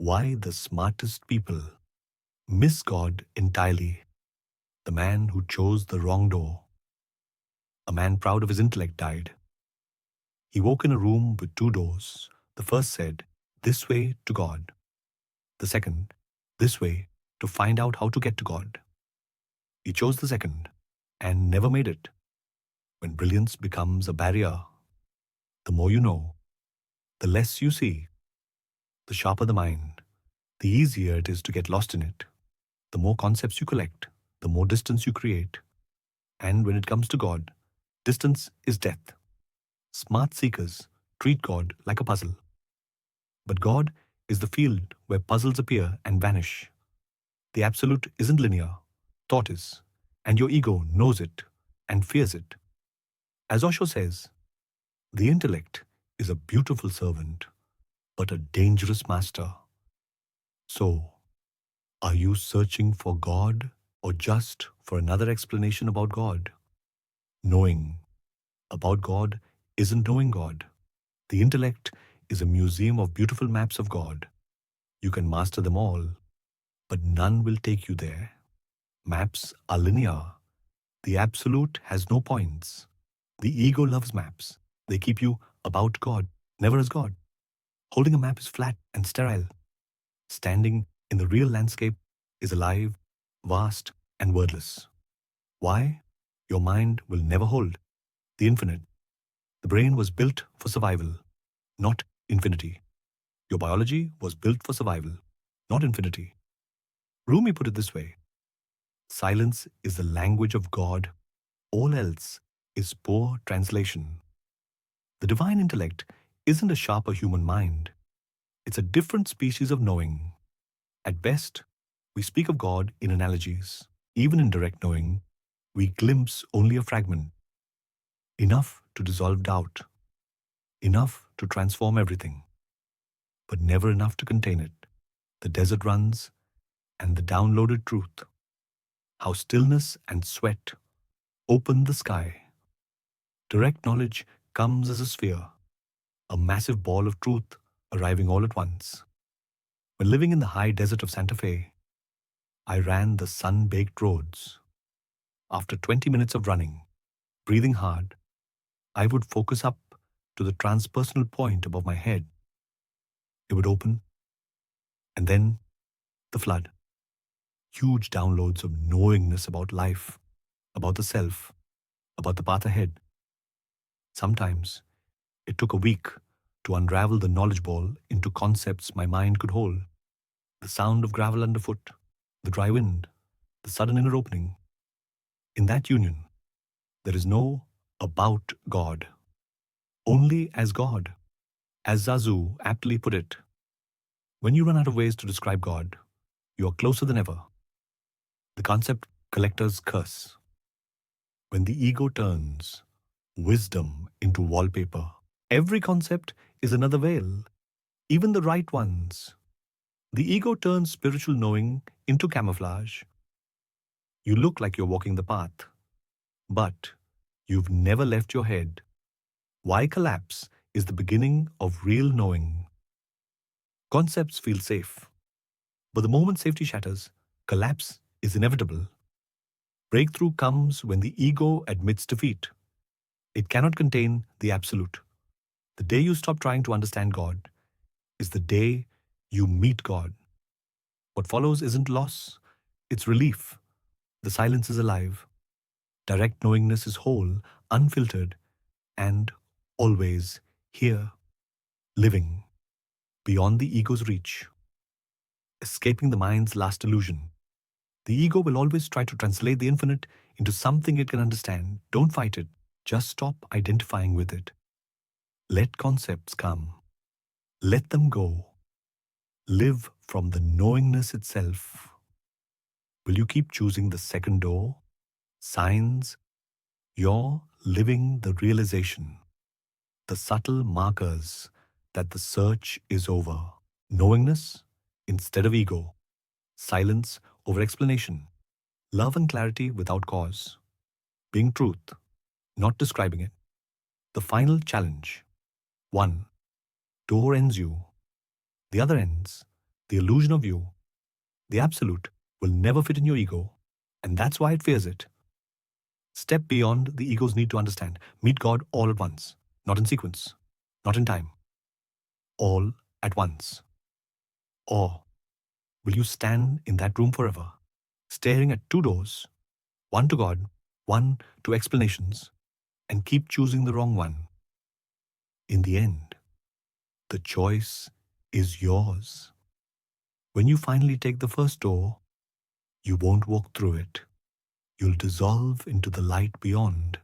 Why the smartest people miss God entirely. The man who chose the wrong door. A man proud of his intellect died. He woke in a room with two doors. The first said, "This way to God." The second, "This way to find out how to get to God." He chose the second and never made it. When brilliance becomes a barrier, the more you know, the less you see, the sharper the mind, the easier it is to get lost in it. The more concepts you collect, the more distance you create. And when it comes to God, distance is death. Smart seekers treat God like a puzzle. But God is the field where puzzles appear and vanish. The absolute isn't linear, thought is, and your ego knows it and fears it. As Osho says, the intellect is a beautiful servant, but a dangerous master. So, are you searching for God or just for another explanation about God? Knowing about God isn't knowing God. The intellect is a museum of beautiful maps of God. You can master them all, but none will take you there. Maps are linear. The absolute has no points. The ego loves maps. They keep you about God, never as God. Holding a map is flat and sterile. Standing in the real landscape is alive, vast, and wordless. Why? Your mind will never hold the infinite. The brain was built for survival, not infinity. Your biology was built for survival, not infinity. Rumi put it this way: silence is the language of God. All else is poor translation. The divine intellect isn't a sharper human mind. It's a different species of knowing. At best, we speak of God in analogies. Even in direct knowing, we glimpse only a fragment. Enough to dissolve doubt. Enough to transform everything. But never enough to contain it. The desert runs, and the downloaded truth. How stillness and sweat open the sky. Direct knowledge comes as a sphere, a massive ball of truth arriving all at once. When living in the high desert of Santa Fe, I ran the sun-baked roads. After 20 minutes of running, breathing hard, I would focus up to the transpersonal point above my head. It would open, and then the flood. Huge downloads of knowingness about life, about the self, about the path ahead. Sometimes it took a week to unravel the knowledge ball into concepts my mind could hold. The sound of gravel underfoot, the dry wind, the sudden inner opening. In that union, there is no about God, only as God. As Zazu aptly put it, when you run out of ways to describe God, you are closer than ever. The concept collector's curse. When the ego turns wisdom into wallpaper, every concept is another veil, even the right ones. The ego turns spiritual knowing into camouflage. You look like you're walking the path, but you've never left your head. Why collapse is the beginning of real knowing. Concepts feel safe, but the moment safety shatters, collapse is inevitable. Breakthrough comes when the ego admits defeat. It cannot contain the absolute. The day you stop trying to understand God is the day you meet God. What follows isn't loss, it's relief. The silence is alive. Direct knowingness is whole, unfiltered, and always here, living, beyond the ego's reach, escaping the mind's last illusion. The ego will always try to translate the infinite into something it can understand. Don't fight it. Just stop identifying with it. Let concepts come. Let them go. Live from the knowingness itself. Will you keep choosing the second door? Signs you're living the realization. The subtle markers that the search is over. Knowingness instead of ego. Silence over explanation. Love and clarity without cause. Being truth, not describing it. The final challenge. 1. Door ends you. The other ends. The illusion of you, the absolute, will never fit in your ego, and that's why it fears it. Step beyond the ego's need to understand. Meet God all at once, not in sequence, not in time, all at once. Or will you stand in that room forever, staring at two doors, one to God, one to explanations, and keep choosing the wrong one? In the end, the choice is yours. When you finally take the first door, you won't walk through it. You'll dissolve into the light beyond.